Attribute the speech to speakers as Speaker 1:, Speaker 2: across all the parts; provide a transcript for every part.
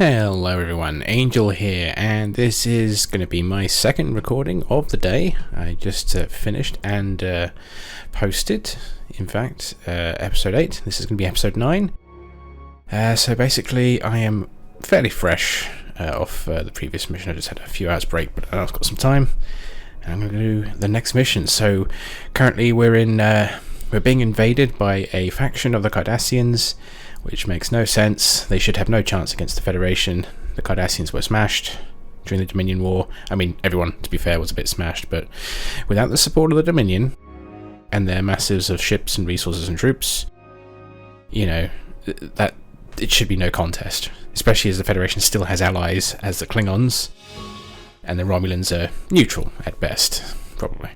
Speaker 1: Hello everyone, Angel here, and this is going to be my second recording of the day. I just finished and posted, in fact, episode 8. This is going to be episode 9. So basically, I am fairly fresh off the previous mission. I just had a few hours break, but I've got some time, and I'm going to do the next mission. So currently we're being invaded by a faction of the Cardassians, which makes no sense. They should have no chance against the Federation. The Cardassians were smashed during the Dominion War. I mean, everyone, to be fair, was a bit smashed, but without the support of the Dominion and their masses of ships and resources and troops, you know, that it should be no contest, especially as the Federation still has allies as the Klingons, and the Romulans are neutral at best, probably.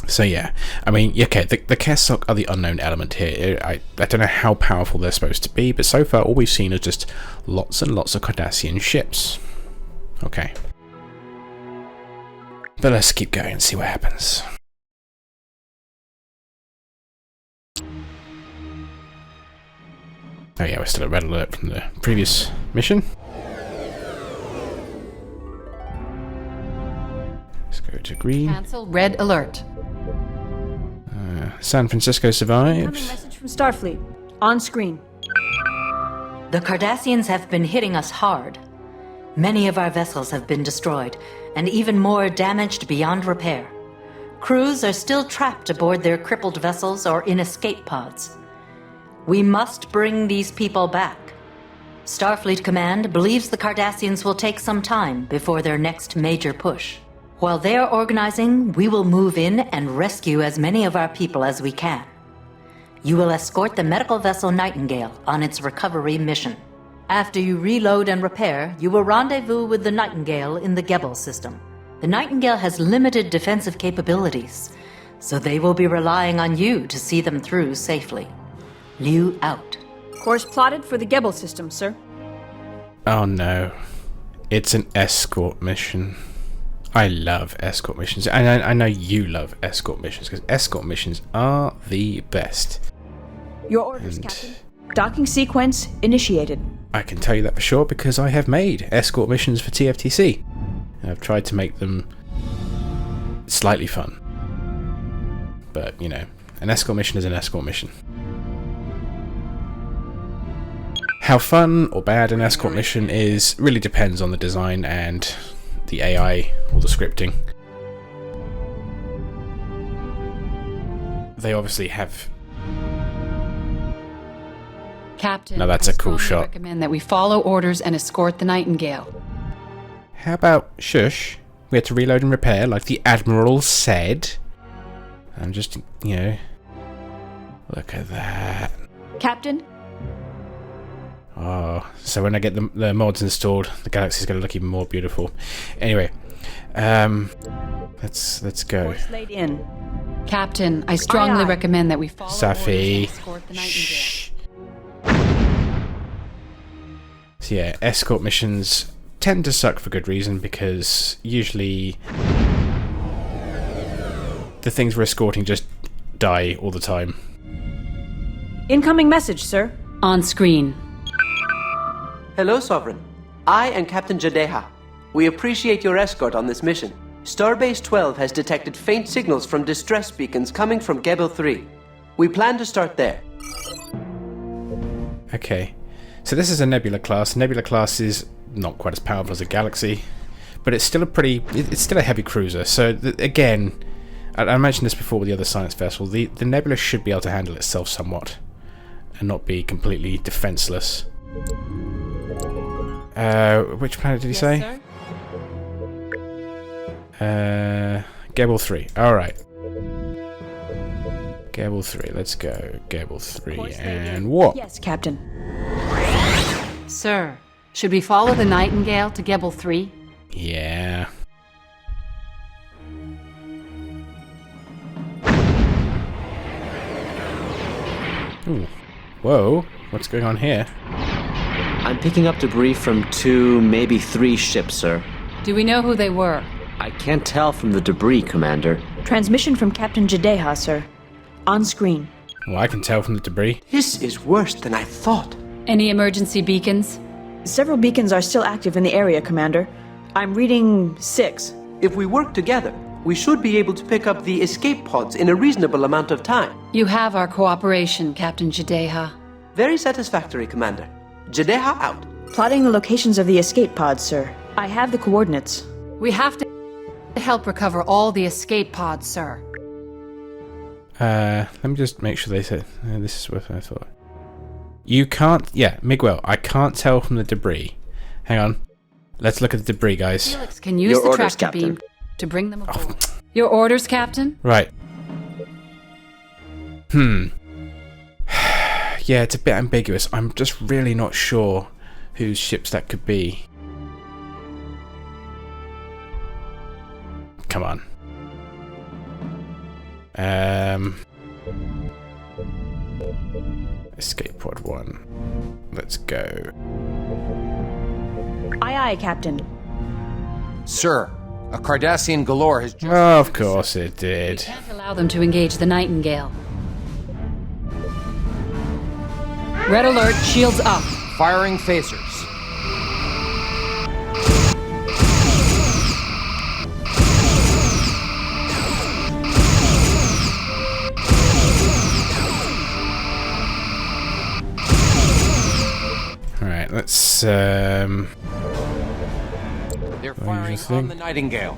Speaker 1: So yeah, I mean, okay, the Kessock are the unknown element here. I don't know how powerful they're supposed to be, but so far all we've seen is just lots and lots of Cardassian ships. Okay. But let's keep going and see what happens. Oh yeah, we're still at red alert from the previous mission. Let's go to green.
Speaker 2: Cancel red alert.
Speaker 1: San Francisco survived.
Speaker 3: Incoming message from Starfleet. On screen.
Speaker 4: The Cardassians have been hitting us hard. Many of our vessels have been destroyed, and even more damaged beyond repair. Crews are still trapped aboard their crippled vessels or in escape pods. We must bring these people back. Starfleet Command believes the Cardassians will take some time before their next major push. While they are organizing, we will move in and rescue as many of our people as we can. You will escort the medical vessel Nightingale on its recovery mission. After you reload and repair, you will rendezvous with the Nightingale in the Geble system. The Nightingale has limited defensive capabilities, so they will be relying on you to see them through safely. Liu out.
Speaker 3: Course plotted for the Geble system, sir.
Speaker 1: Oh no. It's an escort mission. I love escort missions, and I know you love escort missions, because escort missions are the best.
Speaker 3: Your orders, Captain. Docking sequence initiated.
Speaker 1: I can tell you that for sure, because I have made escort missions for TFTC. And I've tried to make them slightly fun. But, you know, an escort mission is an escort mission. How fun or bad an escort mission is really depends on the design and the AI or the scripting. They obviously have.
Speaker 2: Captain,
Speaker 1: now that's a cool shot.
Speaker 2: I recommend that we follow orders and escort the Nightingale.
Speaker 1: How about shush? We had to reload and repair like the Admiral said. I'm just, you know, look at that.
Speaker 3: Captain?
Speaker 1: Oh, so when I get the mods installed, the galaxy's going to look even more beautiful. Anyway, let's go.
Speaker 3: Course laid in.
Speaker 2: Captain, I strongly recommend that we follow
Speaker 1: Safi.
Speaker 2: orders and escort the Nightingale.
Speaker 1: Shh. So yeah, escort missions tend to suck for good reason, because usually the things we're escorting just die all the time.
Speaker 3: Incoming message, sir.
Speaker 2: On screen.
Speaker 5: Hello, Sovereign. I am Captain Jadeha. We appreciate your escort on this mission. Starbase 12 has detected faint signals from distress beacons coming from Geble 3. We plan to start there.
Speaker 1: Okay, so this is a Nebula class. Nebula class is not quite as powerful as a Galaxy, but it's still it's still a heavy cruiser. So again, I mentioned this before with the other science vessel, the Nebula should be able to handle itself somewhat and not be completely defenseless. Which planet did he say? Geble 3. Alright. Geble 3. Let's go. Geble 3. And what?
Speaker 3: Yes, Captain.
Speaker 2: Sir, should we follow the Nightingale to Geble 3?
Speaker 1: Yeah. Ooh. Whoa. What's going on here?
Speaker 6: I'm picking up debris from 2, maybe 3 ships, sir.
Speaker 2: Do we know who they were?
Speaker 6: I can't tell from the debris, Commander.
Speaker 3: Transmission from Captain Jadeha, sir. On screen.
Speaker 1: Well, I can tell from the debris.
Speaker 5: This is worse than I thought.
Speaker 2: Any emergency beacons?
Speaker 3: Several beacons are still active in the area, Commander. I'm reading 6.
Speaker 5: If we work together, we should be able to pick up the escape pods in a reasonable amount of time.
Speaker 2: You have our cooperation, Captain Jadeha.
Speaker 5: Very satisfactory, Commander. Jadeha out.
Speaker 3: Plotting the locations of the escape pods, sir. I have the coordinates.
Speaker 2: We have to help recover all the escape pods, sir.
Speaker 1: Let me just make sure they said this is what I thought. You can't. Yeah, Miguel. I can't tell from the debris. Hang on. Let's look at the debris, guys.
Speaker 2: Felix can use
Speaker 6: Your
Speaker 2: the
Speaker 6: orders,
Speaker 2: tractor beam
Speaker 6: Captain.
Speaker 2: to bring them aboard. Your orders, Captain?
Speaker 1: Right. Yeah, it's a bit ambiguous. I'm just really not sure whose ships that could be. Come on. Escape pod 1. Let's go.
Speaker 3: Aye, aye, Captain.
Speaker 7: Sir, a Cardassian galore has just...
Speaker 1: Of course it did.
Speaker 2: Can't allow them to engage the Nightingale. Red alert, shields up.
Speaker 7: Firing phasers.
Speaker 1: Alright, let's
Speaker 7: They're
Speaker 1: What
Speaker 7: firing
Speaker 1: did you
Speaker 7: on
Speaker 1: think?
Speaker 7: the Nightingale.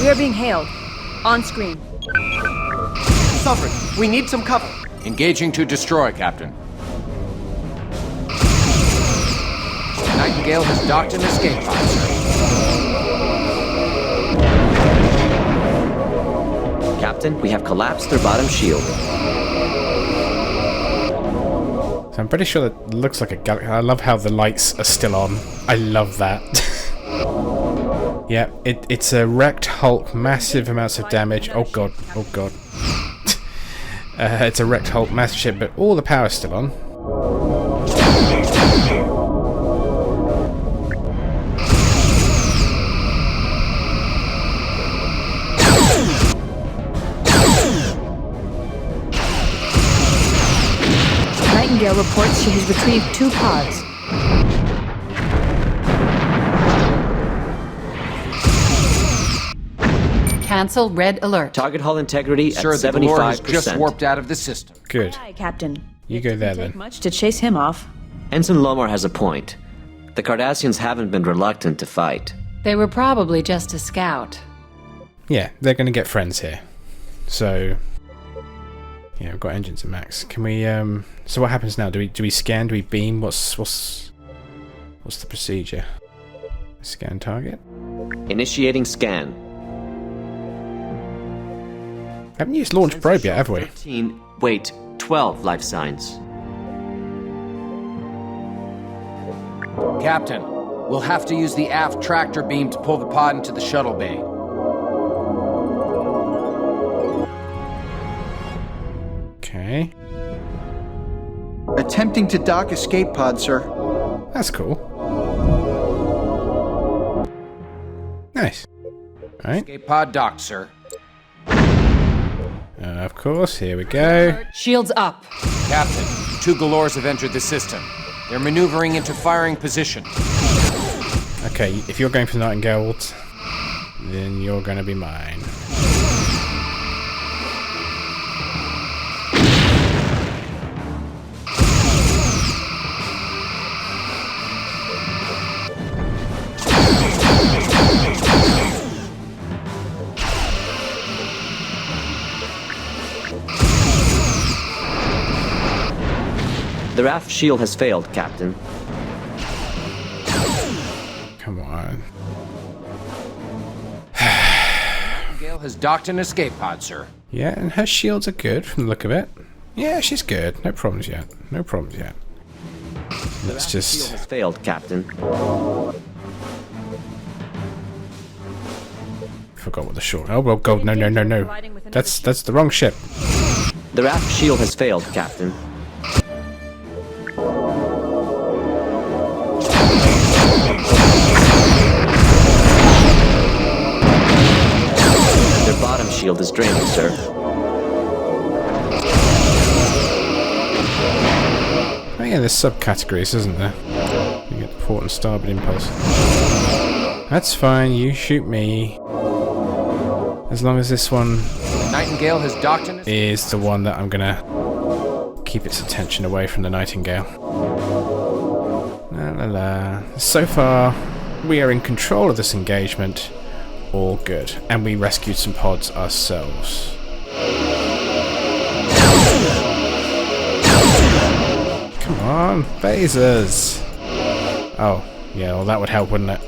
Speaker 3: We are being hailed. On screen.
Speaker 5: Sovereign, we need some cover.
Speaker 7: Engaging to destroy, Captain. The Nightingale has docked an escape pod, sir.
Speaker 6: Captain, we have collapsed their bottom shield.
Speaker 1: So I'm pretty sure that looks like a galaxy. I love how the lights are still on. I love that. Yeah, it's a wrecked Hulk, massive amounts of damage. Oh god, oh god. It's a wrecked Hulk, massive ship, but all the power's still on.
Speaker 3: Nightingale reports she has retrieved 2 pods.
Speaker 2: Cancel red alert.
Speaker 6: Target hull integrity
Speaker 7: Sir,
Speaker 6: at
Speaker 7: the galore has
Speaker 6: 75%.
Speaker 7: just warped out of the system.
Speaker 1: Good.
Speaker 3: Aye, Captain.
Speaker 1: You go there
Speaker 3: Take
Speaker 1: then.
Speaker 3: much to chase him off.
Speaker 6: Ensign Lomar has a point. The Cardassians haven't been reluctant to fight.
Speaker 2: They were probably just a scout.
Speaker 1: Yeah, they're going to get friends here. So, yeah, we've got engines at max. Can we? So what happens now? Do we scan? Do we beam? What's the procedure? Scan target.
Speaker 6: Initiating scan.
Speaker 1: Haven't used launch probe yet, have we?
Speaker 6: 13, wait, 12 life signs.
Speaker 7: Captain, we'll have to use the aft tractor beam to pull the pod into the shuttle bay.
Speaker 1: Okay,
Speaker 8: Attempting to dock escape pod, sir.
Speaker 1: that's cool. Nice. Right.
Speaker 7: Escape pod docked, sir.
Speaker 1: Of course. Here we go.
Speaker 2: Shields up.
Speaker 7: Captain, 2 galores have entered the system. They're maneuvering into firing position.
Speaker 1: Okay, if you're going for the Nightingale, then you're going to be mine.
Speaker 6: The aft shield has failed, Captain.
Speaker 1: Come on.
Speaker 7: Gale has docked an escape pod, sir.
Speaker 1: Yeah, and her shields are good from the look of it. Yeah, she's good. No problems yet. No problems yet. Let's
Speaker 6: Shield
Speaker 1: just...
Speaker 6: has failed, Captain.
Speaker 1: Forgot what the short... Oh, well, God, no, no, no, no. That's the wrong ship.
Speaker 6: The aft shield has failed, Captain. Their bottom shield is draining, sir.
Speaker 1: Oh yeah, there's subcategories, isn't there? You get the port and starboard impulse. That's fine, you shoot me. As long as this one
Speaker 7: The Nightingale has docked in
Speaker 1: is the one that I'm gonna keep its attention away from the Nightingale. La la la. So far, we are in control of this engagement. All good. And we rescued some pods ourselves. Come on, phasers! Oh, yeah, well that would help, wouldn't it?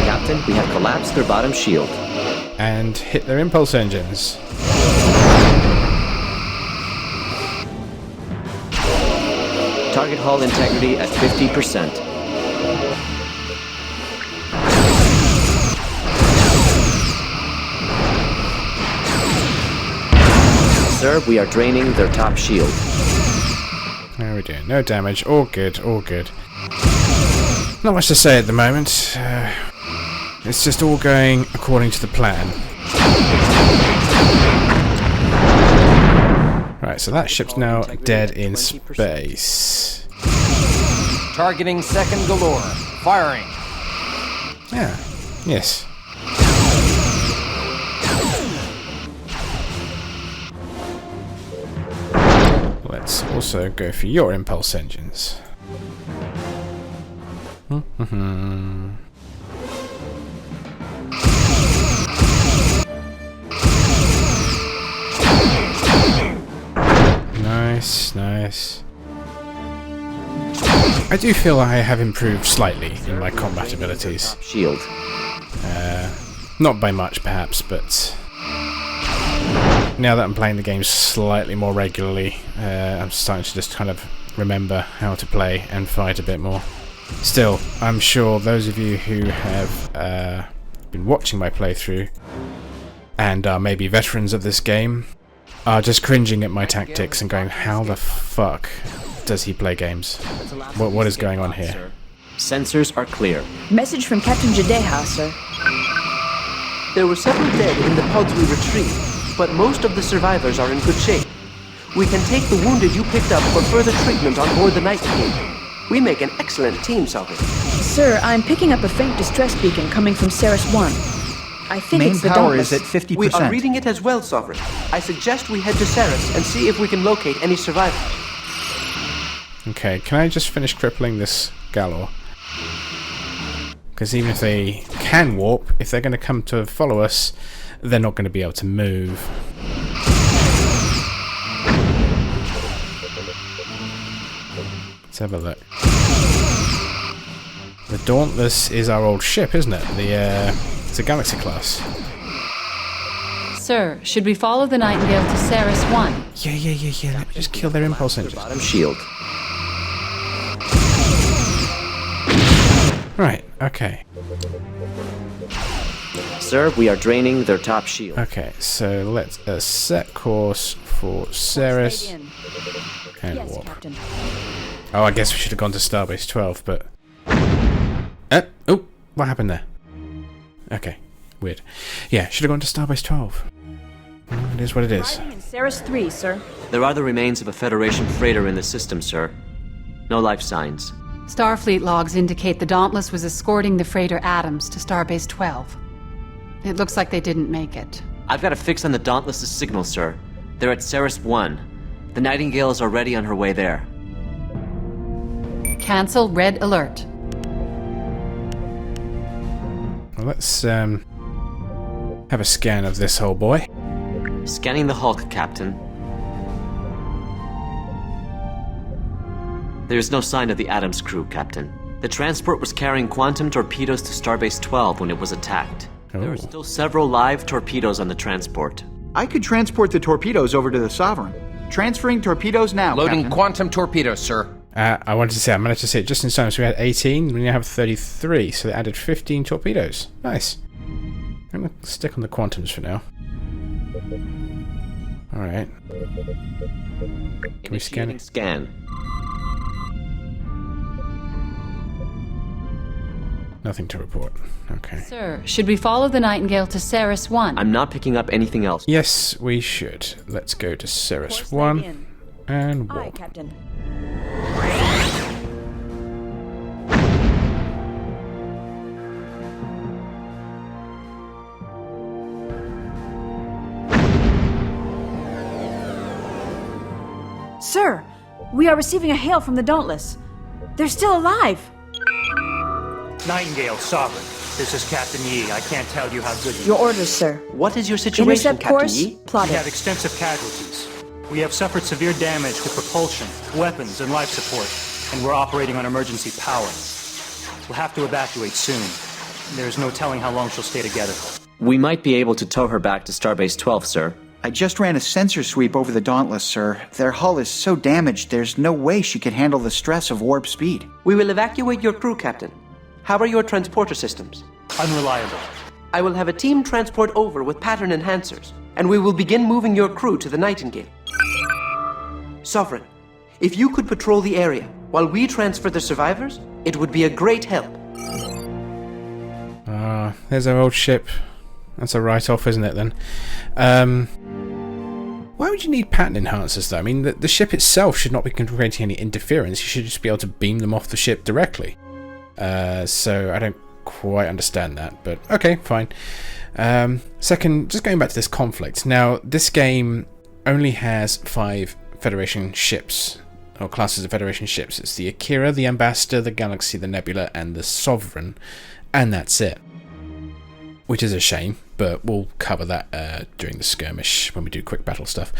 Speaker 6: Captain, we have collapsed their bottom shield.
Speaker 1: And hit their impulse engines.
Speaker 6: Target hull integrity at 50%. Sir, we are draining their top shield.
Speaker 1: How are we doing? No damage. All good, all good. Not much to say at the moment. It's just all going according to the plan. Right, so that ship's now dead in space.
Speaker 7: targeting second galore. Firing.
Speaker 1: Yeah. Yes. Let's also go for your impulse engines. Nice, nice. I do feel I have improved slightly in my combat abilities.
Speaker 6: Shield.
Speaker 1: Not by much, perhaps, but now that I'm playing the game slightly more regularly, I'm starting to just kind of remember how to play and fight a bit more. Still, I'm sure those of you who have been watching my playthrough and are maybe veterans of this game are just cringing at my tactics and going, how the fuck does he play games? What is going on here?
Speaker 6: Sensors are clear.
Speaker 3: Message from Captain Jadeha, sir.
Speaker 5: There were several dead in the pods we retrieved, but most of the survivors are in good shape. We can take the wounded you picked up for further treatment on board the Nightingale. We make an excellent team, Sovereign.
Speaker 3: Sir, I'm picking up a faint distress beacon coming from Ceres 1. I think
Speaker 8: Main
Speaker 3: it's the
Speaker 8: power
Speaker 3: Dauntless.
Speaker 8: is at 50%.
Speaker 5: We are reading it as well, Sovereign. I suggest we head to Ceres and see if we can locate any survivors.
Speaker 1: Okay, can I just finish crippling this Galor? Because even if they can warp, if they're going to come to follow us, they're not going to be able to move. Let's have a look. The Dauntless is our old ship, isn't it? It's a Galaxy class.
Speaker 2: Sir, should we follow the Nightingale to Ceres 1?
Speaker 1: Yeah. Let me just kill their impulse engines.
Speaker 6: Bottom shield.
Speaker 1: Right, okay.
Speaker 6: Sir, we are draining their top shield.
Speaker 1: Okay, so let's set course for Ceres
Speaker 3: Stayed in.
Speaker 1: and
Speaker 3: Yes,
Speaker 1: warp.
Speaker 3: Captain.
Speaker 1: Oh, I guess we should have gone to Starbase 12, but... oh, what happened there? Okay, weird. Yeah, should have gone to Starbase 12. It is what it is.
Speaker 3: Arriving in Ceres 3, sir.
Speaker 6: There are the remains of a Federation freighter in the system, sir. No life signs.
Speaker 2: Starfleet logs indicate the Dauntless was escorting the freighter Adams to Starbase 12. It looks like they didn't make it.
Speaker 6: I've got a fix on the Dauntless' signal, sir. They're at Ceres 1. The Nightingale is already on her way there.
Speaker 2: Cancel red alert.
Speaker 1: Well, let's have a scan of this whole boy.
Speaker 6: Scanning the Hulk, Captain. There's no sign of the Adams crew, Captain. The transport was carrying quantum torpedoes to Starbase 12 when it was attacked. There are still several live torpedoes on the transport.
Speaker 8: I could transport the torpedoes over to the Sovereign. Transferring torpedoes now,
Speaker 7: Loading
Speaker 8: Captain.
Speaker 7: quantum torpedoes, sir.
Speaker 1: I wanted to say, I managed to see it just in time, so we had 18, we now have 33, so they added 15 torpedoes. Nice. I'm going to stick on the quantums for now. Alright. Can we scan
Speaker 6: Initiating
Speaker 1: it?
Speaker 6: Scan.
Speaker 1: Nothing to report. Okay.
Speaker 2: Sir, should we follow the Nightingale to Ceres 1?
Speaker 6: I'm not picking up anything else.
Speaker 1: Yes, we should. Let's go to Ceres 1 and
Speaker 3: Aye,
Speaker 1: warp.
Speaker 3: Captain. Sir, we are receiving a hail from the Dauntless. They're still alive.
Speaker 9: Nightingale, Sovereign. This is Captain Yi. I can't tell you how good you
Speaker 3: Your orders, sir.
Speaker 5: What is your situation,
Speaker 3: Intercept
Speaker 5: Captain
Speaker 3: course
Speaker 5: Yi?
Speaker 9: We
Speaker 3: plotted.
Speaker 9: have extensive casualties. We have suffered severe damage to propulsion, weapons, and life support, and we're operating on emergency power. We'll have to evacuate soon. There's no telling how long she'll stay together.
Speaker 6: We might be able to tow her back to Starbase 12, sir.
Speaker 8: I just ran a sensor sweep over the Dauntless, sir. Their hull is so damaged, there's no way she could handle the stress of warp speed.
Speaker 5: We will evacuate your crew, Captain. How are your transporter systems?
Speaker 9: Unreliable.
Speaker 5: I will have a team transport over with pattern enhancers, and we will begin moving your crew to the Nightingale. Sovereign, if you could patrol the area while we transfer the survivors, it would be a great help.
Speaker 1: There's our old ship. That's a write-off, isn't it, then? Why would you need pattern enhancers, though? I mean, the ship itself should not be creating any interference. You should just be able to beam them off the ship directly. So I don't quite understand that, but okay, fine. Second, just going back to this conflict. Now, this game only has 5 Federation ships, or classes of Federation ships. It's the Akira, the Ambassador, the Galaxy, the Nebula, and the Sovereign, and that's it. Which is a shame, but we'll cover that during the skirmish when we do quick battle stuff.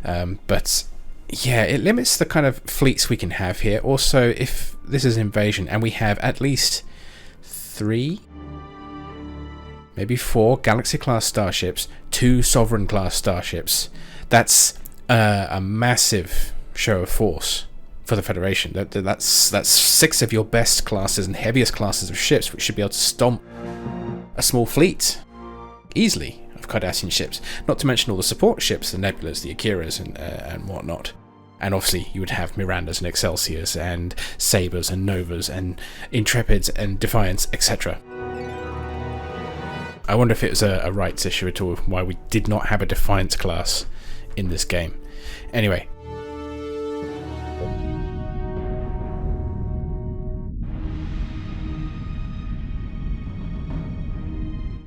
Speaker 1: But yeah, it limits the kind of fleets we can have here. Also, if this is invasion and we have at least 3, maybe 4 Galaxy-class starships, 2 Sovereign-class starships, that's a massive show of force for the Federation. That's 6 of your best classes and heaviest classes of ships, which should be able to stomp a small fleet easily of Cardassian ships, not to mention all the support ships, the Nebulas, the Akiras, and whatnot. And obviously you would have Mirandas and Excelsiors and Sabres and Novas and Intrepids and Defiance, etc. I wonder if it was a rights issue at all, why we did not have a Defiance class in this game. Anyway,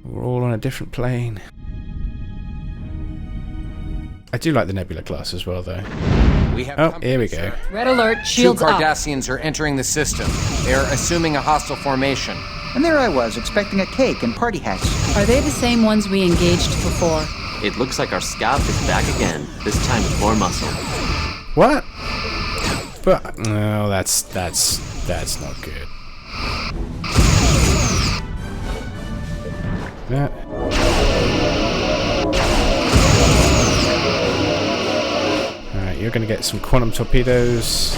Speaker 1: we're all on a different plane. I do like the Nebula class as well, though.
Speaker 7: We have
Speaker 1: Oh, here we go.
Speaker 7: sir.
Speaker 2: Red alert,
Speaker 7: 2
Speaker 2: shields up.
Speaker 7: Cardassians are entering the system. They're assuming a hostile formation.
Speaker 8: And there I was, expecting a cake and party hats.
Speaker 2: Are they the same ones we engaged before?
Speaker 6: It looks like our scout is back again, this time with more muscle.
Speaker 1: What? But no, that's not good. Alright, you're gonna get some quantum torpedoes.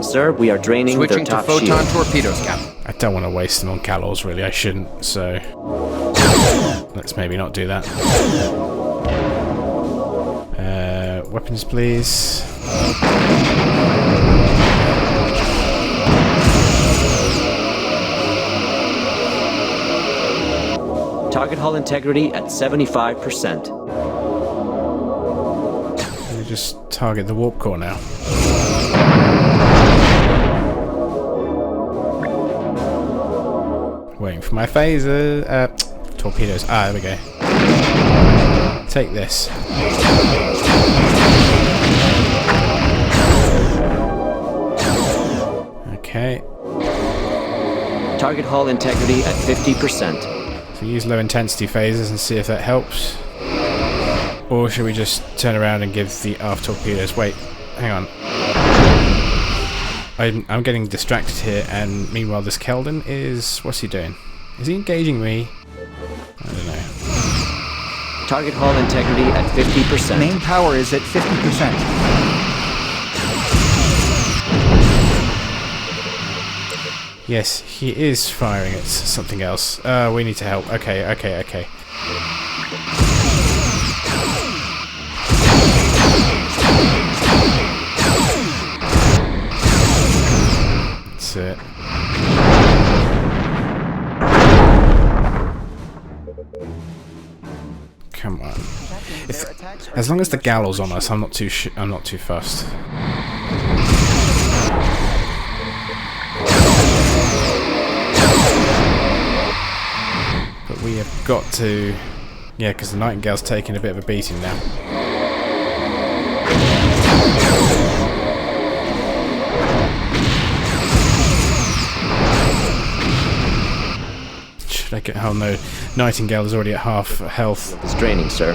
Speaker 6: Sir, we are draining their
Speaker 7: Switching to
Speaker 6: top
Speaker 7: photon
Speaker 6: shield.
Speaker 7: torpedoes, Captain.
Speaker 1: I don't want to waste them on Calors, really. I shouldn't, so let's maybe not do that. Weapons, please.
Speaker 6: Target hull integrity at 75%.
Speaker 1: Let me just target the warp core now. Waiting for my phaser. Torpedoes. Ah, there we go. Take this. Okay.
Speaker 6: Target hull integrity at 50%.
Speaker 1: So use low intensity phasers and see if that helps. Or should we just turn around and give the aft torpedoes? Wait, hang on. I'm getting distracted here, and meanwhile this Keldon is... what's he doing? Is he engaging me? I don't know.
Speaker 6: Target hull integrity at 50%.
Speaker 8: Main power is at 50%.
Speaker 1: Yes, he is firing at something else. We need to help. Okay. That's it. Come on. As long as the gallows on us, I'm not too fussed. But we have got to... Yeah, because the Nightingale's taking a bit of a beating now. Should I get... Oh no, Nightingale is already at half health.
Speaker 6: It's draining, sir.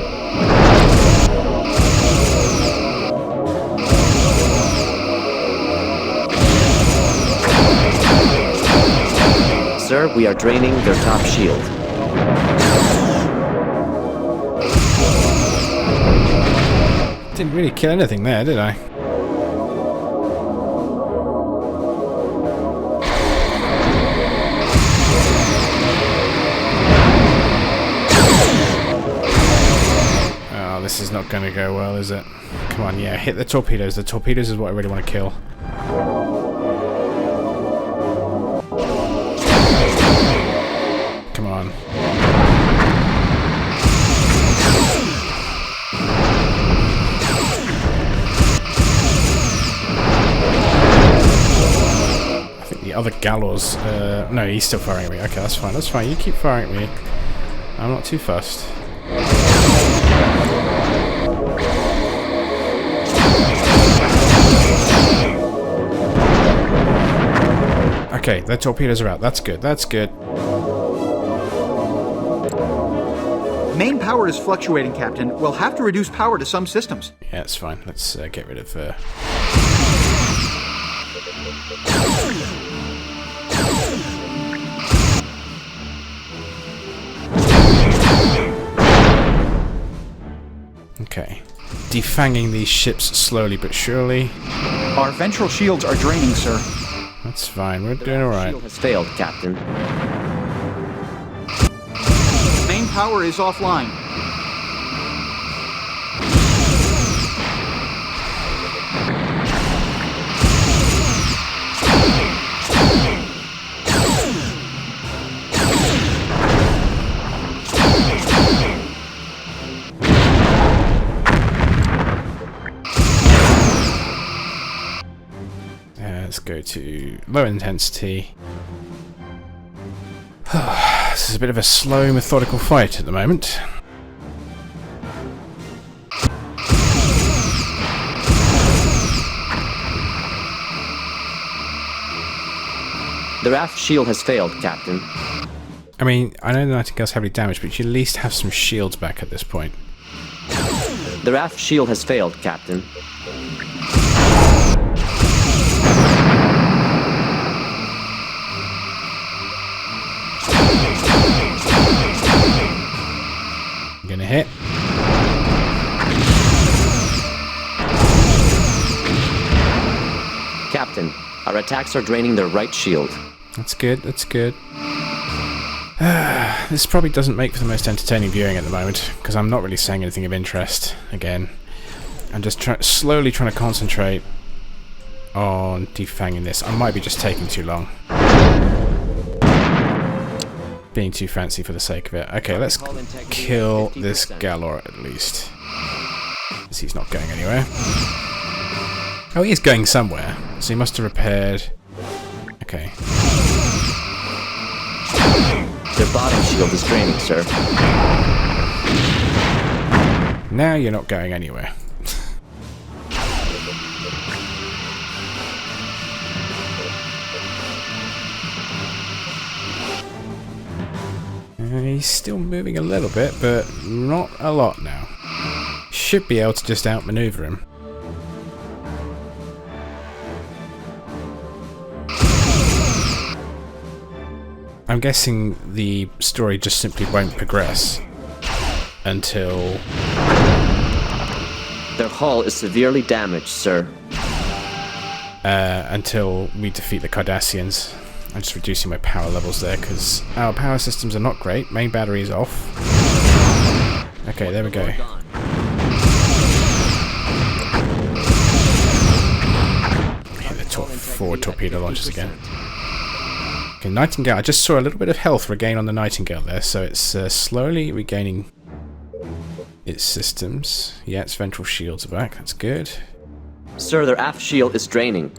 Speaker 6: Sir, we are draining their top shield.
Speaker 1: Didn't really kill anything there, did I? Oh, this is not going to go well, is it? Come on, yeah, hit the torpedoes. The torpedoes is what I really want to kill. Come on. The other gallows, no, he's still firing at me. Okay, that's fine, that's fine. You keep firing at me. I'm not too fussed. Okay, the torpedoes are out. That's good, that's good.
Speaker 8: Main power is fluctuating, Captain. We'll have to reduce power to some systems.
Speaker 1: Yeah, it's fine. Let's get rid of... Okay. Defanging these ships slowly but surely.
Speaker 8: Our ventral shields are draining, sir.
Speaker 1: That's fine. We're doing alright.
Speaker 6: Shield has failed, Captain.
Speaker 8: Main power is offline.
Speaker 1: Let's go to low intensity. This is a bit of a slow, methodical fight at the moment.
Speaker 6: The aft shield has failed, Captain.
Speaker 1: I mean, I know the Nightingale's heavily damaged, but you at least have some shields back at this point.
Speaker 6: The aft shield has failed, Captain.
Speaker 1: Gonna hit.
Speaker 6: Captain, our attacks are draining their right shield.
Speaker 1: That's good, that's good. This probably doesn't make for the most entertaining viewing at the moment, because I'm not really saying anything of interest, again. I'm just slowly trying to concentrate on defanging this. I might be just taking too long. Being too fancy for the sake of it. Okay, let's kill this Galor at least. Because he's not going anywhere. Oh, he is going somewhere. So he must have repaired... Okay.
Speaker 6: Their bottom shield is draining, sir.
Speaker 1: Now you're not going anywhere. He's still moving a little bit, but not a lot now. Should be able to just outmaneuver him. I'm guessing the story just simply won't progress until...
Speaker 6: Their hull is severely damaged, sir.
Speaker 1: Until we defeat the Cardassians. I'm just reducing my power levels there because our power systems are not great. Main battery is off. Okay, there we go. Hit the forward torpedo launchers again. Okay, Nightingale. I just saw a little bit of health regain on the Nightingale there, so it's slowly regaining its systems. Yeah, its ventral shields are back. That's good.
Speaker 6: Sir, their aft shield is draining.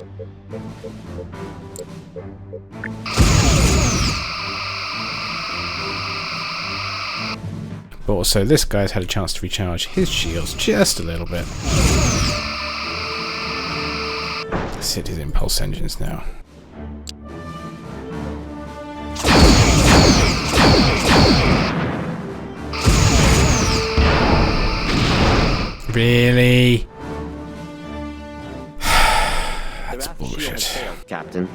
Speaker 1: But also, this guy's had a chance to recharge his shields just a little bit. Let's hit his impulse engines now. Really? That's bullshit.
Speaker 6: Failed, Captain.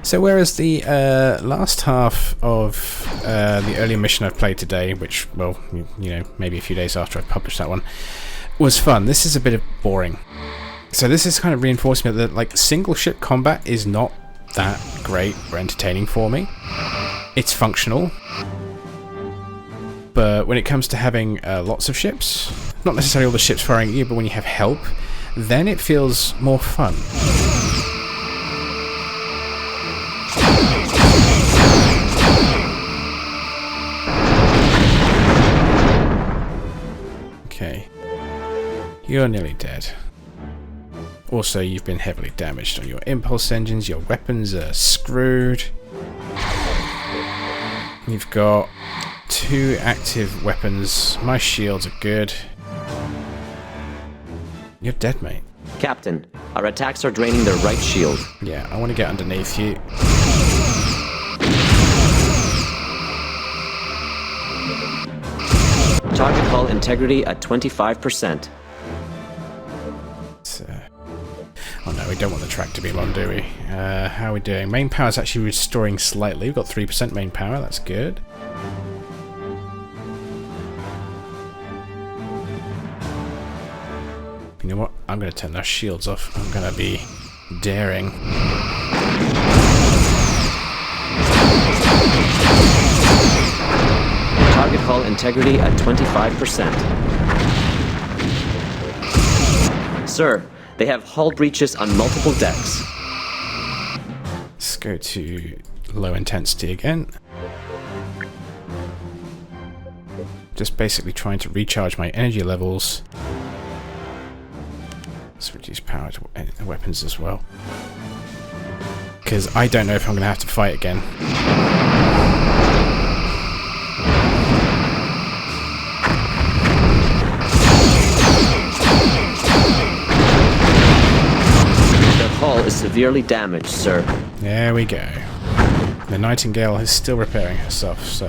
Speaker 1: So whereas the last half of the earlier mission I've played today, which, well, you know, maybe a few days after I've published that one, was fun, this is a bit of boring. So this is kind of reinforcing that, like, single ship combat is not that great or entertaining for me. It's functional, but when it comes to having lots of ships, not necessarily all the ships firing at you, but when you have help, then it feels more fun. Okay. You're nearly dead. Also, you've been heavily damaged on your impulse engines, your weapons are screwed. You've got 2 active weapons, my shields are good. You're dead, mate.
Speaker 6: Captain, our attacks are draining their right shield.
Speaker 1: Yeah, I want to get underneath you.
Speaker 6: Target hull integrity at 25%.
Speaker 1: Oh no, we don't want the track to be long, do we? How are we doing? Main power is actually restoring slightly. We've got 3% main power, that's good. You know what? I'm going to turn those shields off. I'm going to be daring.
Speaker 6: Target hull integrity at 25%. Sir, they have hull breaches on multiple decks.
Speaker 1: Let's go to low intensity again. Just basically trying to recharge my energy levels. Let's reduce power to weapons as well. Because I don't know if I'm going to have to fight again.
Speaker 6: Hull is severely damaged, sir.
Speaker 1: There we go. The Nightingale is still repairing herself, so...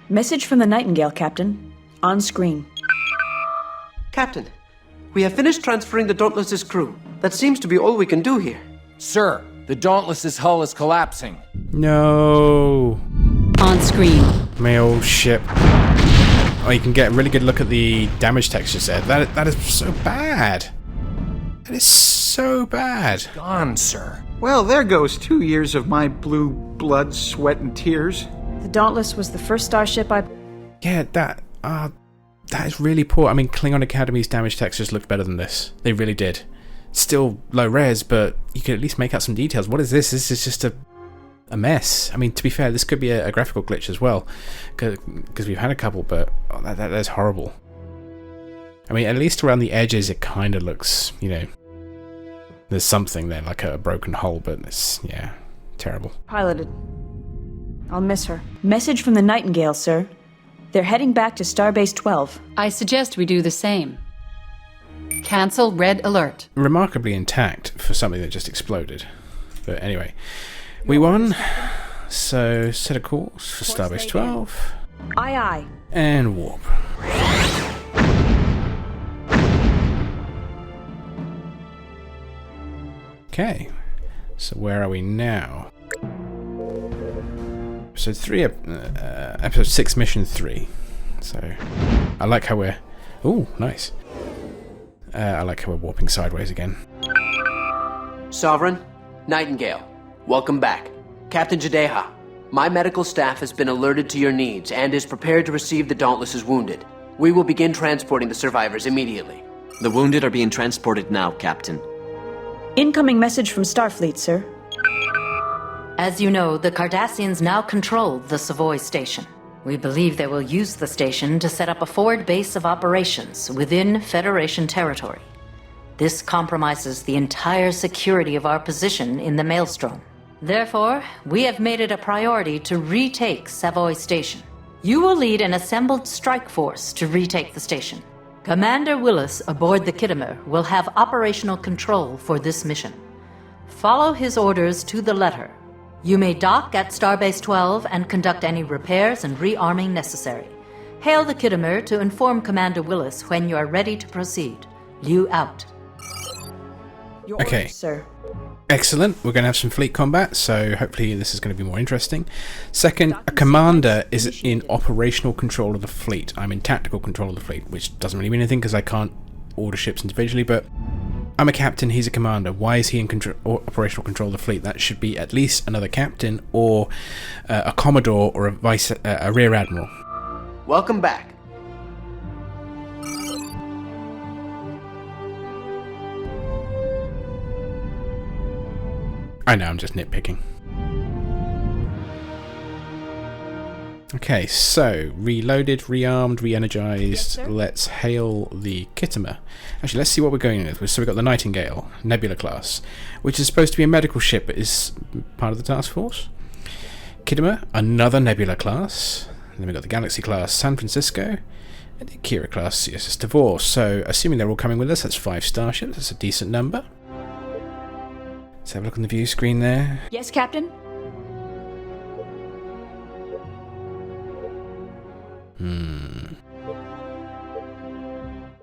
Speaker 3: Message from the Nightingale, Captain. On screen.
Speaker 5: Captain, we have finished transferring the Dauntless's crew. That seems to be all we can do here.
Speaker 7: Sir, the Dauntless's hull is collapsing.
Speaker 1: No.
Speaker 2: On screen.
Speaker 1: My old ship. Oh, you can get a really good look at the damage textures there. That is so bad. That is so bad.
Speaker 7: Gone, sir.
Speaker 8: Well, there goes 2 years of my blue blood, sweat, and tears.
Speaker 3: The Dauntless was the first starship I...
Speaker 1: Yeah, that is really poor. I mean, Klingon Academy's damage textures looked better than this. They really did. Still low res, but you could at least make out some details. What is this? This is just a mess. I mean, to be fair, this could be a graphical glitch as well, because we've had a couple, but that's horrible. I mean, at least around the edges it kind of looks, you know, there's something there, like a broken hull, but it's, yeah, terrible.
Speaker 3: piloted. I'll miss her. Message from the Nightingale, sir. They're heading back to Starbase 12.
Speaker 2: I suggest we do the same. Cancel red alert.
Speaker 1: Remarkably intact for something that just exploded. But anyway, we won. So set a course for Starbase 12.
Speaker 3: Aye, aye.
Speaker 1: And warp. Okay, so where are we now? Episode 3, episode 6, mission 3. So, I like how we're... Ooh, nice. I like how we're warping sideways again.
Speaker 5: Sovereign, Nightingale, Welcome back. Captain Jadeha, my medical staff has been alerted to your needs and is prepared to receive the Dauntless's wounded. We will begin transporting the survivors immediately.
Speaker 6: The wounded are being transported now, Captain.
Speaker 3: Incoming message from Starfleet, sir.
Speaker 4: As you know, the Cardassians now control the Seavoy station. We believe they will use the station to set up a forward base of operations within Federation territory. This compromises the entire security of our position in the Maelstrom. Therefore, we have made it a priority to retake Seavoy Station. You will lead an assembled strike force to retake the station. Commander Willis aboard the Kittimer will have operational control for this mission. Follow his orders to the letter. You may dock at Starbase 12 and conduct any repairs and rearming necessary. Hail the Kittimer to inform Commander Willis when you are ready to proceed. Liu out.
Speaker 3: Your
Speaker 1: Okay.
Speaker 3: orders, sir.
Speaker 1: Excellent. We're going to have some fleet combat, so hopefully this is going to be more interesting. Second, a commander is in operational control of the fleet. I'm in tactical control of the fleet, which doesn't really mean anything because I can't order ships individually, but I'm a captain, he's a commander. Why is he in operational control of the fleet? That should be at least another captain or a commodore or a rear admiral.
Speaker 5: Welcome back.
Speaker 1: I know, I'm just nitpicking. Okay, so reloaded, rearmed, re-energized.
Speaker 3: Yes,
Speaker 1: Let's hail the Kittimer. Actually, let's see what we're going with. So we've got the Nightingale, Nebula class, which is supposed to be a medical ship, but is part of the task force. Kittimer, another Nebula class. And then we've got the Galaxy class, San Francisco, and the Kira class, CSS Divorce. So, assuming they're all coming with us, that's 5 starships. That's a decent number. Let's have a look on the view screen there.
Speaker 3: Yes, Captain?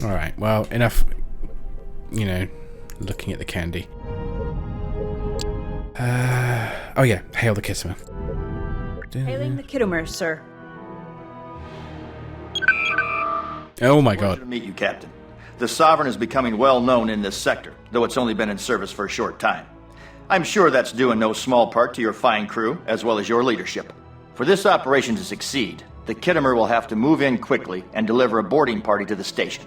Speaker 1: Alright, well, enough, looking at the candy. Oh yeah, hail the Kittimer.
Speaker 3: Hailing the Kittimer, sir.
Speaker 1: Oh my
Speaker 10: Pleasure
Speaker 1: god.
Speaker 10: to meet you, Captain. The Sovereign is becoming well known in this sector, though it's only been in service for a short time. I'm sure that's due in no small part to your fine crew, as well as your leadership. For this operation to succeed, the Kittimer will have to move in quickly and deliver a boarding party to the station.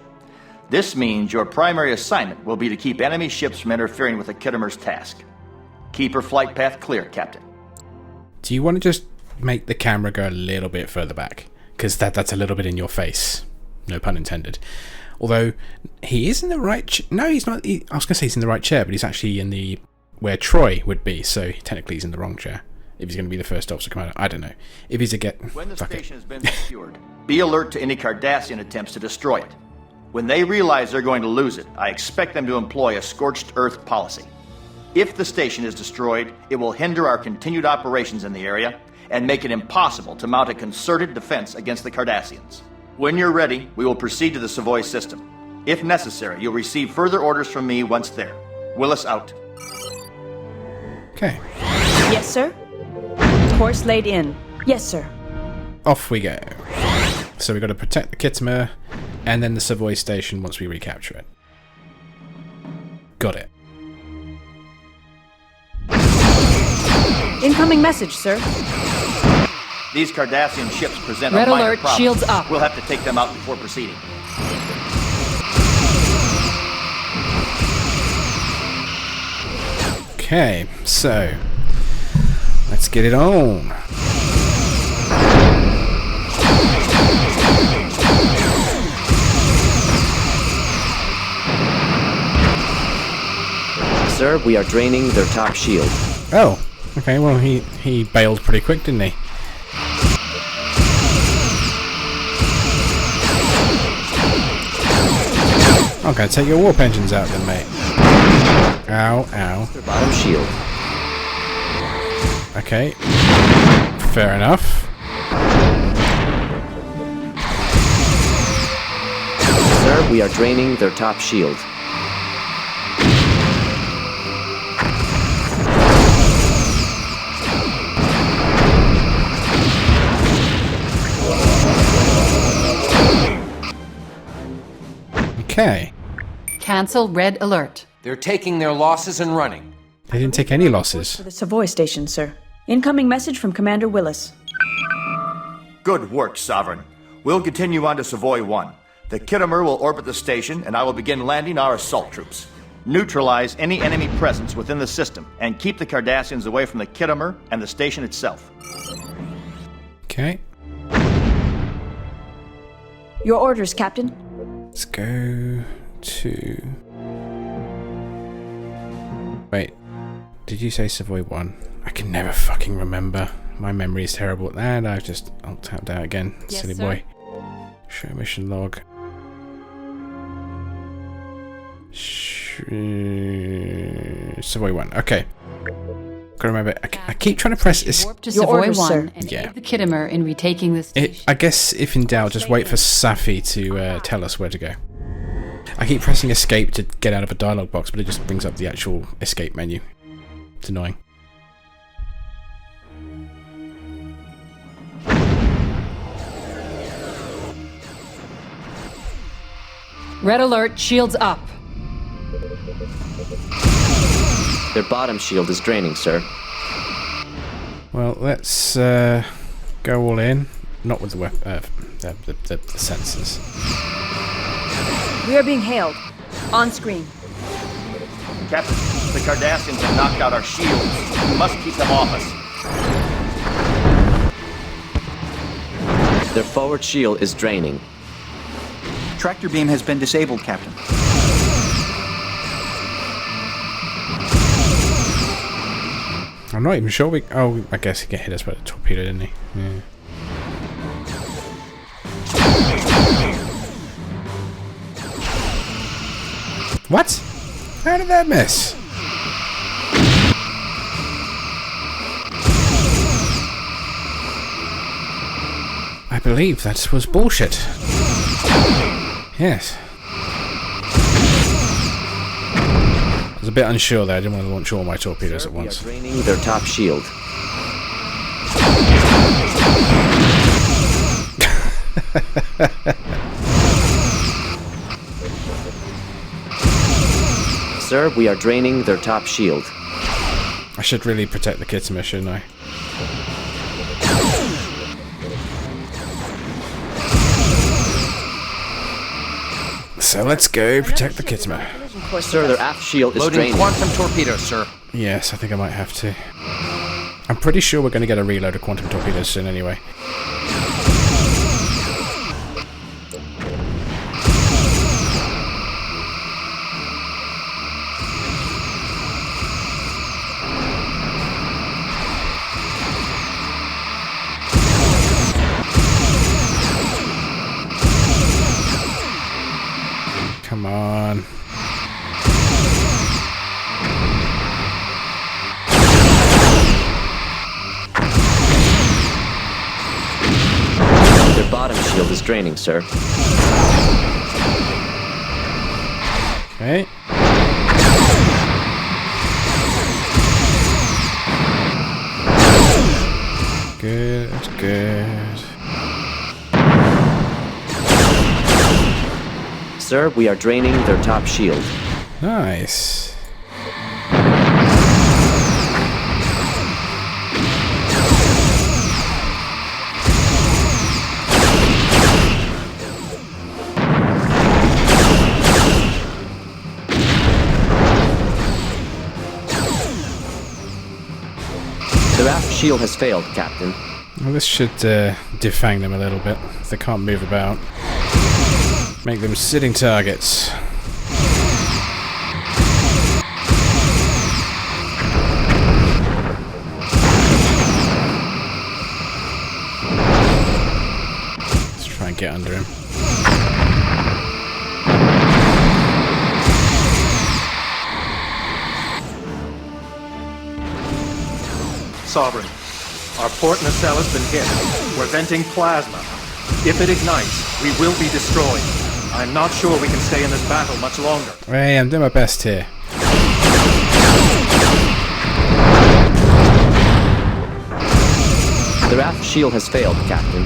Speaker 10: This means your primary assignment will be to keep enemy ships from interfering with the Kittimer's task. Keep her flight path clear, Captain.
Speaker 1: Do you want to just make the camera go a little bit further back? Because that's a little bit in your face. No pun intended. Although, he is in the right... No, he's not... I was going to say he's in the right chair, but he's actually in the... where Troy would be, so technically he's in the wrong chair. If he's going to be the first officer commander, I don't know. If he's a
Speaker 10: When the station has been secured, be alert to any Cardassian attempts to destroy it. When they realize they're going to lose it, I expect them to employ a scorched earth policy. If the station is destroyed, it will hinder our continued operations in the area and make it impossible to mount a concerted defense against the Cardassians. When you're ready, we will proceed to the Seavoy system. If necessary, you'll receive further orders from me once there. Willis out.
Speaker 1: Okay.
Speaker 3: Yes, sir? Course laid in. Yes, sir.
Speaker 1: Off we go. So we've got to protect the Kittimer and then the Seavoy station once we recapture it. Got it.
Speaker 3: Incoming message, sir.
Speaker 10: These Cardassian ships present
Speaker 2: Red
Speaker 10: a minor
Speaker 2: alert,
Speaker 10: problem.
Speaker 2: shields up.
Speaker 10: We'll have to take them out before proceeding.
Speaker 1: Okay, so let's get it on.
Speaker 6: Sir, we are draining their top shield.
Speaker 1: Oh, okay, well he bailed pretty quick, didn't he? I'm gonna take your warp engines out then, mate. Ow, ow.
Speaker 6: Their bottom shield.
Speaker 1: Okay. Fair enough.
Speaker 6: Sir, we are draining their top shield.
Speaker 1: Okay.
Speaker 2: Cancel red alert.
Speaker 11: They're taking their losses and running.
Speaker 1: They didn't take any
Speaker 3: For
Speaker 1: losses.
Speaker 3: the Seavoy station, sir. Incoming message from Commander Willis.
Speaker 10: Good work, Sovereign. We'll continue on to Seavoy 1. The Kittimer will orbit the station, and I will begin landing our assault troops. Neutralize any enemy presence within the system, and keep the Cardassians away from the Kittimer and the station itself.
Speaker 1: Okay.
Speaker 3: Your orders, Captain.
Speaker 1: Let's go to... Wait. Did you say Seavoy 1? I can never fucking remember. My memory is terrible. And I've just tapped out again.
Speaker 2: Yes,
Speaker 1: Silly
Speaker 2: sir.
Speaker 1: boy. Show mission log. Seavoy 1. Okay. Gotta remember. I keep trying to press...
Speaker 2: Warp to
Speaker 3: Your
Speaker 2: Seavoy
Speaker 3: orders,
Speaker 2: 1
Speaker 3: sir.
Speaker 2: and
Speaker 1: Yeah.
Speaker 2: aid the Kittimer in retaking the station.
Speaker 1: I guess if in doubt, just wait for Safi to tell us where to go. I keep pressing escape to get out of a dialogue box, but it just brings up the actual escape menu. It's annoying.
Speaker 2: Red alert, shields up.
Speaker 6: Their bottom shield is draining, sir.
Speaker 1: Well, let's go all in. Not with the the sensors.
Speaker 3: We are being hailed. On screen.
Speaker 10: Captain, the Cardassians have knocked out our shields. We must keep them off us.
Speaker 6: Their forward shield is draining.
Speaker 8: Tractor beam has been disabled, Captain.
Speaker 1: I'm not even sure we... Oh, I guess he get hit us by a torpedo, didn't he? Yeah. What? How did that miss? I believe that was bullshit. Yes. I was a bit unsure there. I didn't want to launch all my torpedoes at once.
Speaker 6: We are draining their top shield. Sir, we are draining their top shield.
Speaker 1: I should really protect the Kittimer, shouldn't I? So let's go protect the Kittimer.
Speaker 6: Sir, their aft shield is
Speaker 7: Loading
Speaker 6: draining.
Speaker 7: quantum torpedoes, sir.
Speaker 1: Yes, I think I might have to. I'm pretty sure we're going to get a reload of quantum torpedoes soon anyway. Come on.
Speaker 6: Their bottom shield is draining, sir.
Speaker 1: Okay. Good, good.
Speaker 6: Sir, we are draining their top shield.
Speaker 1: Nice.
Speaker 6: Their aft shield has failed, Captain.
Speaker 1: Well, this should defang them a little bit. They can't move about. Make them sitting targets. Let's try and get under him.
Speaker 9: Sovereign, our port nacelle has been hit. We're venting plasma. If it ignites, we will be destroyed. I'm not sure we can stay in this battle much longer.
Speaker 1: Hey, I'm doing my best here.
Speaker 6: Their aft shield has failed, Captain.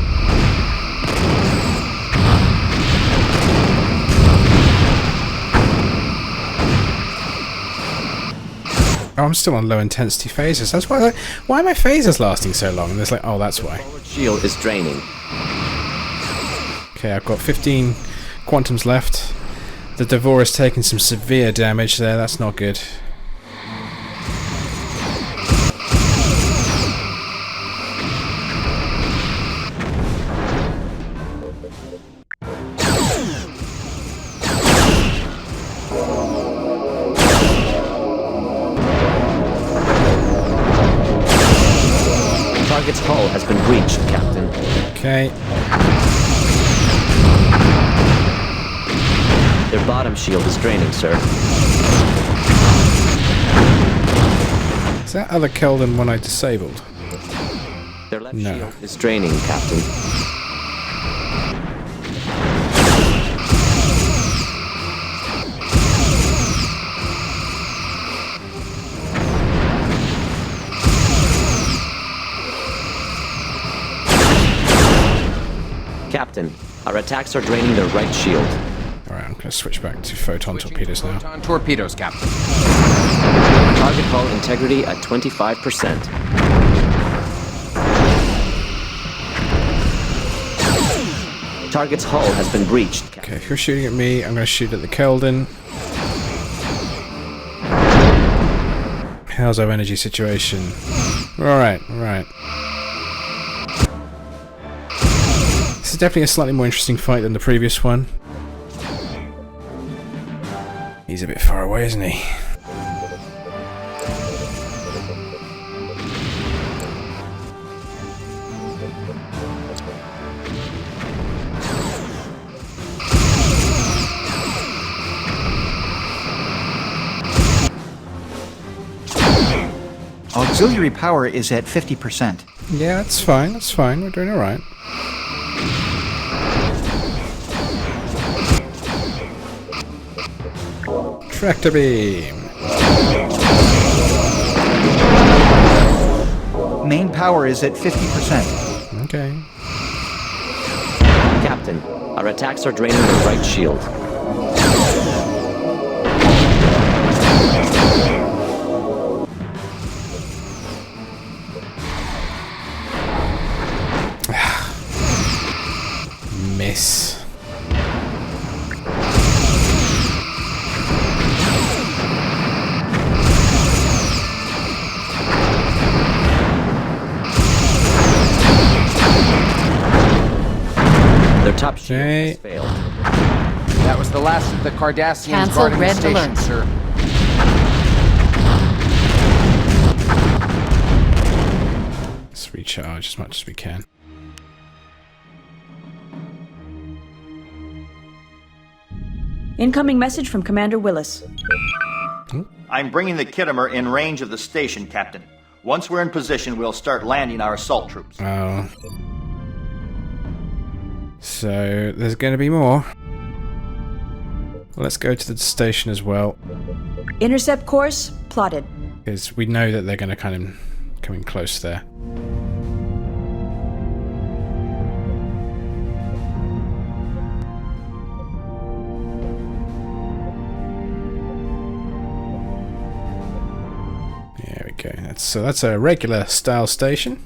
Speaker 1: Oh, I'm still on low intensity phasers. That's why. Why are my phasers lasting so long? And it's like, oh, that's why.
Speaker 6: Forward shield is draining.
Speaker 1: Okay, I've got 15 quantums left. The Devore is taking some severe damage there. That's not good.
Speaker 6: Target's hull has been breached, Captain.
Speaker 1: Okay.
Speaker 6: Their bottom shield is draining, sir.
Speaker 1: Is that other Keldon one I disabled?
Speaker 6: Their left
Speaker 1: No.
Speaker 6: shield is draining, Captain. Captain, our attacks are draining their right shield.
Speaker 1: Alright, I'm going to switch back to photon torpedoes now.
Speaker 7: Photon torpedoes, Captain.
Speaker 6: Target hull integrity at 25%. Target's hull has been breached.
Speaker 1: Okay, if you're shooting at me, I'm going to shoot at the Keldon. How's our energy situation? Alright, alright. This is definitely a slightly more interesting fight than the previous one. He's a bit far away, isn't he?
Speaker 8: Auxiliary power is at 50%.
Speaker 1: Yeah, that's fine, that's fine. We're doing alright. Tractor beam.
Speaker 8: Main power is at 50%.
Speaker 1: Okay.
Speaker 6: Captain, our attacks are draining the right shield.
Speaker 1: Miss.
Speaker 6: Their top shield
Speaker 1: Okay.
Speaker 6: has failed.
Speaker 7: That was the last of the Cardassians
Speaker 2: Cancel
Speaker 7: guarding the
Speaker 2: red
Speaker 7: station,
Speaker 2: alert.
Speaker 7: sir.
Speaker 1: Let's recharge as much as we can.
Speaker 3: Incoming message from Commander Willis.
Speaker 10: I'm bringing the Kittimer in range of the station, Captain. Once we're in position, we'll start landing our assault troops.
Speaker 1: Oh. So, there's going to be more. Well, let's go to the station as well,
Speaker 3: Intercept course plotted.
Speaker 1: because we know that they're going to kind of come in close there. There we go. That's a regular style station.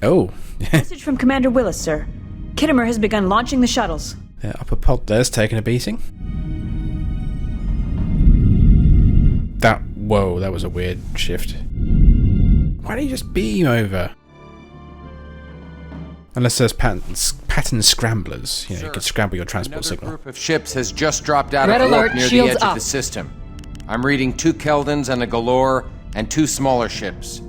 Speaker 1: Oh,
Speaker 3: Message from Commander Willis, sir. Kittimer has begun launching the shuttles.
Speaker 1: the upper pod there's taking a beating. Whoa, that was a weird shift. Why don't you just beam over? Unless there's pattern scramblers. You know, you could scramble your transport
Speaker 7: Another
Speaker 1: signal.
Speaker 7: group of ships has just dropped out
Speaker 2: Red
Speaker 7: of warp
Speaker 2: alert,
Speaker 7: near the
Speaker 2: shields
Speaker 7: edge of
Speaker 2: up.
Speaker 7: the system. I'm reading 2 Keldons and a Galore and 2 smaller ships.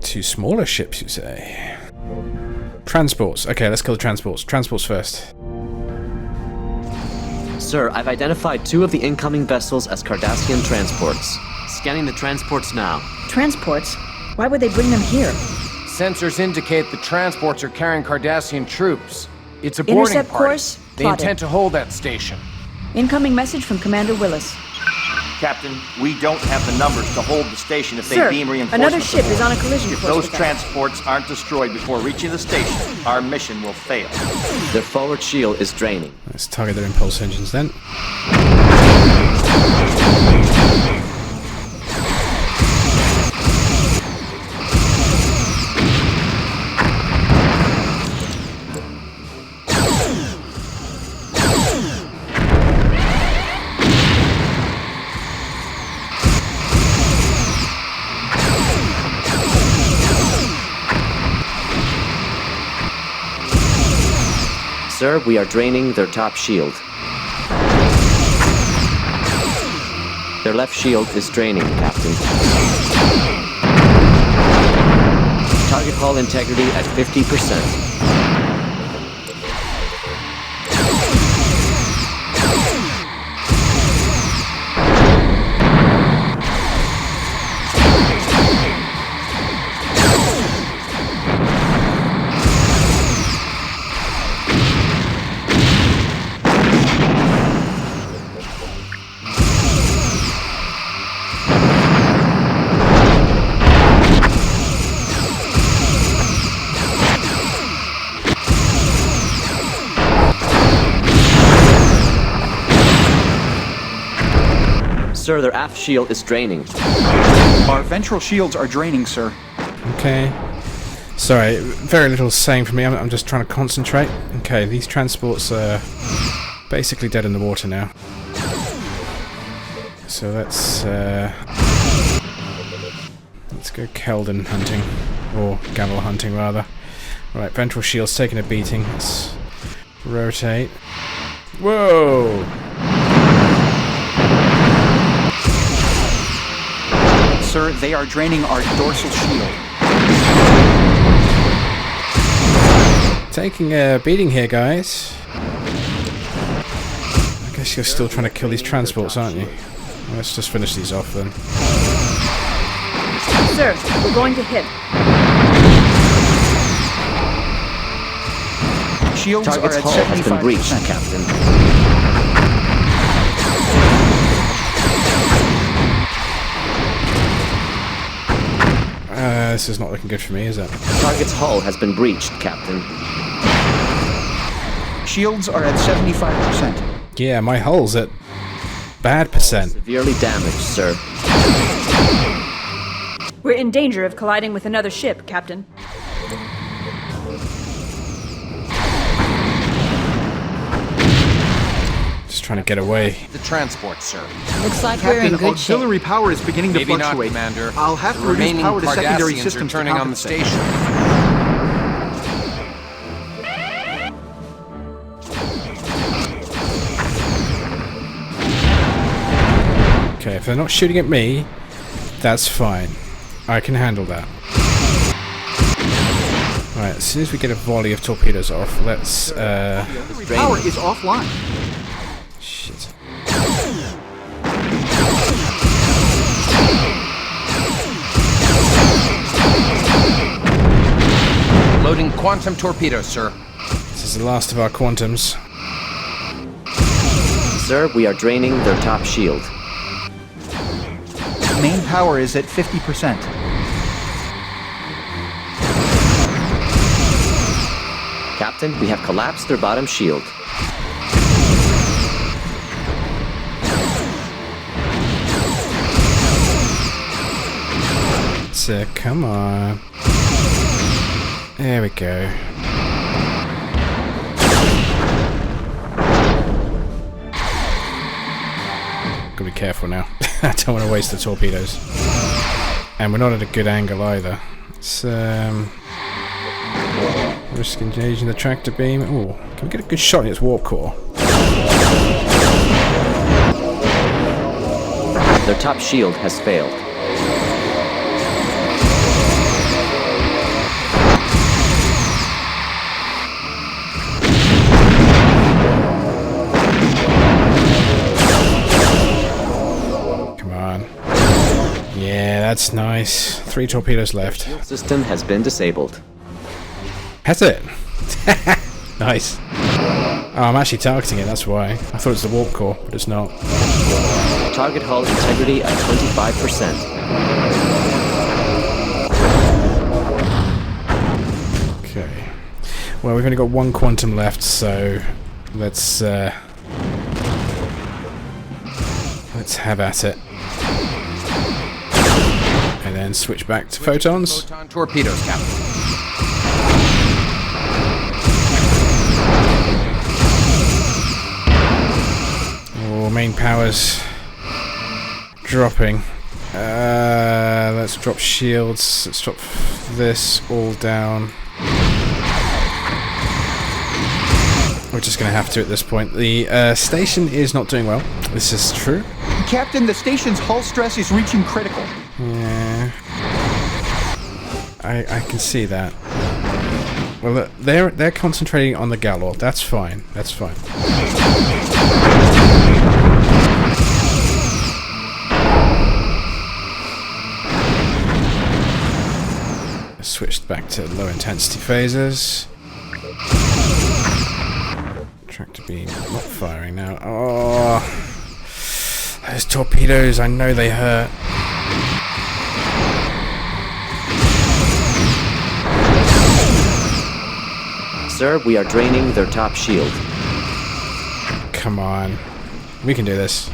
Speaker 1: 2 smaller ships, you say? Transports. Okay, let's kill the transports. Transports first.
Speaker 6: Sir, I've identified 2 of the incoming vessels as Cardassian transports. Scanning the transports now.
Speaker 3: Transports? Why would they bring them here?
Speaker 7: Sensors indicate the transports are carrying Cardassian troops. It's a boarding
Speaker 3: Intercept
Speaker 7: party.
Speaker 3: course
Speaker 7: They
Speaker 3: plotted.
Speaker 7: intend to hold that station.
Speaker 3: Incoming message from Commander Willis.
Speaker 10: Captain, we don't have the numbers to hold the station if they
Speaker 3: Sir,
Speaker 10: beam reinforcements.
Speaker 3: another ship is on a collision
Speaker 10: If
Speaker 3: course
Speaker 10: those
Speaker 3: with them.
Speaker 10: transports aren't destroyed before reaching the station, our mission will fail.
Speaker 6: Their forward shield is draining.
Speaker 1: Let's target their impulse engines then.
Speaker 6: Sir, we are draining their top shield. Their left shield is draining, Captain. Target hull integrity at 50%. Sir, their aft shield is draining.
Speaker 8: Our ventral shields are draining, sir.
Speaker 1: Okay. Sorry, very little saying for me. I'm just trying to concentrate. Okay, these transports are basically dead in the water now. So let's go Keldon hunting. Or Geble hunting, rather. Right, ventral shield's taking a beating. Let's rotate. Whoa!
Speaker 8: Sir, they are draining our dorsal shield.
Speaker 1: Taking a beating here, guys. I guess you're still trying to kill these transports, aren't you? Let's just finish these off then.
Speaker 3: Sir, we're going to hit.
Speaker 8: Shields
Speaker 6: Target's
Speaker 8: are at
Speaker 6: hull
Speaker 8: 75%.
Speaker 6: has been breached, Captain.
Speaker 1: This is not looking good for me, is it?
Speaker 6: Target's hull has been breached, Captain.
Speaker 8: Shields are at 75%.
Speaker 1: Yeah, my hull's at bad percent.
Speaker 6: Severely damaged, sir.
Speaker 3: We're in danger of colliding with another ship, Captain.
Speaker 1: Just trying to get away.
Speaker 7: The transport, sir.
Speaker 2: Looks like we're in good shape.
Speaker 11: Auxiliary power is beginning to
Speaker 7: Maybe not,
Speaker 11: fluctuate.
Speaker 7: Commander.
Speaker 11: I'll have
Speaker 7: The
Speaker 11: to reduce
Speaker 7: remaining
Speaker 11: power to secondary
Speaker 7: Cardassians
Speaker 11: systems
Speaker 7: are turning
Speaker 11: to
Speaker 7: on the
Speaker 11: compensate.
Speaker 7: station.
Speaker 1: Okay, if they're not shooting at me, that's fine. I can handle that. Right, as soon as we get a volley of torpedoes off, let's,
Speaker 11: Power is offline.
Speaker 1: shit.
Speaker 7: Loading quantum torpedoes, sir.
Speaker 1: This is the last of our quantums.
Speaker 6: Sir, we are draining their top shield.
Speaker 8: Main power is at 50%.
Speaker 6: Captain, we have collapsed their bottom shield.
Speaker 1: So, come on. There we go. Gotta be careful now. I don't want to waste the torpedoes. And we're not at a good angle either. It's, risk engaging the tractor beam. Oh, can we get a good shot in its warp core?
Speaker 6: Their top shield has failed.
Speaker 1: Come on. Yeah, that's nice. 3 torpedoes left.
Speaker 6: System has been disabled.
Speaker 1: Has it? Nice. Oh, I'm actually targeting it, that's why. I thought it was the warp core, but it's not.
Speaker 6: Target hull integrity at 25%.
Speaker 1: Okay. Well, we've only got one quantum left, so let's have at it. And then switch back to photons.
Speaker 7: Photon torpedoes, Captain.
Speaker 1: Oh, main power's dropping. Let's drop shields. Let's drop this all down. We're just going to have to at this point. The station is not doing well. This is true.
Speaker 11: Captain, the station's hull stress is reaching critical.
Speaker 1: Yeah. I can see that. Well, look, they're concentrating on the Galor. That's fine. That's fine. Switched back to low intensity phases. Tractor beam not firing now. Oh, those torpedoes! I know they hurt.
Speaker 6: Sir, we are draining their top shield.
Speaker 1: Come on, we can do this.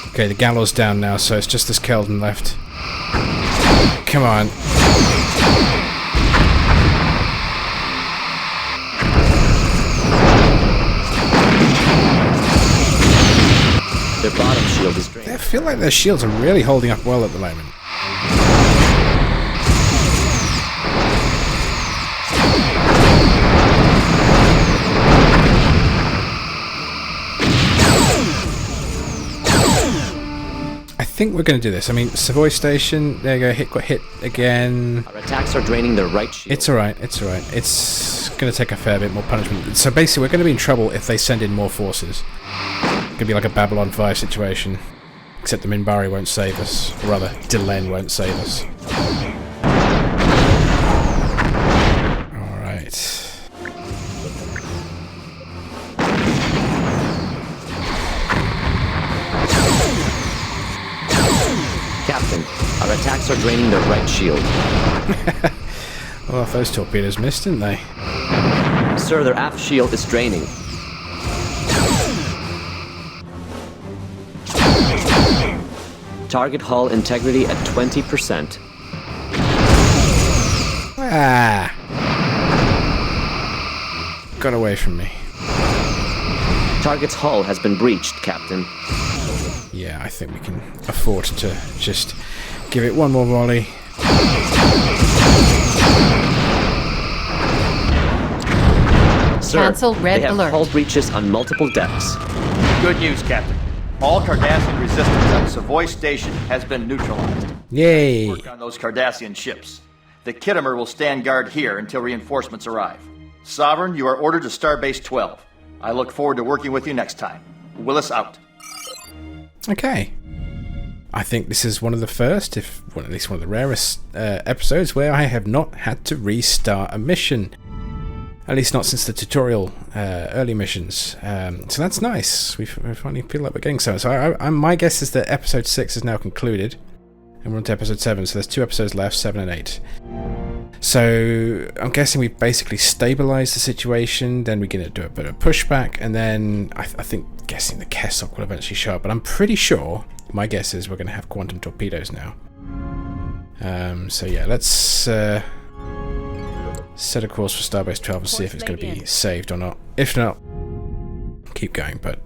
Speaker 1: Okay, the Gallo's down now, so it's just this Keldon left. Come on.
Speaker 6: Their bottom shield is drained.
Speaker 1: I feel like their shields are really holding up well at the moment. I think we're going to do this. I mean, Seavoy Station, there you go, got hit again.
Speaker 6: Our attacks are draining their right shield.
Speaker 1: It's alright, it's alright. It's going to take a fair bit more punishment. So basically, we're going to be in trouble if they send in more forces. It's going to be like a Babylon 5 situation. Except the Minbari won't save us. Or rather, Delenn won't save us. Alright.
Speaker 6: Captain, our attacks are draining their right shield.
Speaker 1: Well, those torpedoes missed, didn't they?
Speaker 6: Sir, their aft shield is draining. Target hull integrity at 20%.
Speaker 1: Ah! Got away from me.
Speaker 6: Target's hull has been breached, Captain.
Speaker 1: Yeah, I think we can afford to just give it one more volley.
Speaker 6: Sir,
Speaker 2: Cancel red
Speaker 6: they have
Speaker 2: alert.
Speaker 6: hull breaches on multiple decks.
Speaker 10: Good news, Captain. All Cardassian resistance at Seavoy Station has been neutralized.
Speaker 1: Yay!
Speaker 10: Work on those Cardassian ships. The Kittimer will stand guard here until reinforcements arrive. Sovereign, you are ordered to Starbase 12. I look forward to working with you next time. Willis out.
Speaker 1: Okay. I think this is one of the first, if well, at least one of the rarest episodes where I have not had to restart a mission. At least not since the tutorial early missions. So that's nice. We finally feel like we're getting somewhere. So my guess is that episode 6 is now concluded. And we're on to episode 7. So there's 2 episodes left, 7 and 8. So I'm guessing we've basically stabilized the situation. Then we're going to do a bit of pushback. And then I think guessing the Kessock will eventually show up. But I'm pretty sure, my guess is we're going to have quantum torpedoes now. So yeah, let's set a course for Starbase 12 and see if it's going to be saved or not. If not, keep going. But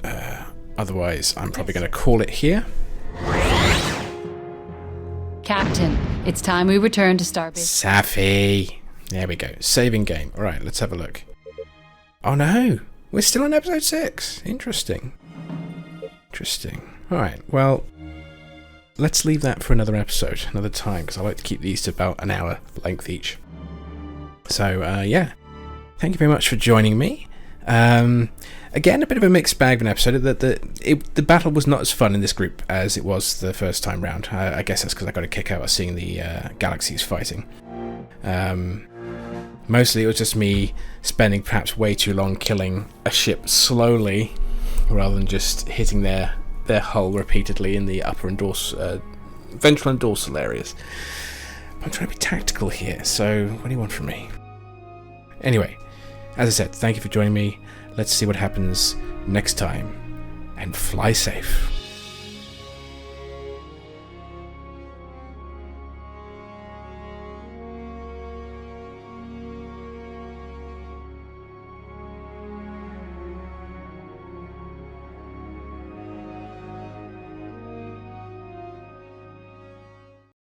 Speaker 1: otherwise, I'm probably going to call it here.
Speaker 2: Captain, it's time we return to Starbase.
Speaker 1: Safi. There we go. Saving game. Alright, let's have a look. Oh no! We're still on episode 6. Interesting. Interesting. Alright, well, let's leave that for another episode, another time, because I like to keep these to about an hour length each. So, yeah. Thank you very much for joining me. Again, a bit of a mixed bag of an episode. The battle was not as fun in this group as it was the first time round. I guess that's because I got a kick out of seeing the galaxies fighting. Mostly it was just me spending perhaps way too long killing a ship slowly, rather than just hitting their hull repeatedly in the upper and ventral and dorsal areas. I'm trying to be tactical here, so what do you want from me? Anyway, as I said, thank you for joining me. Let's see what happens next time, and fly safe.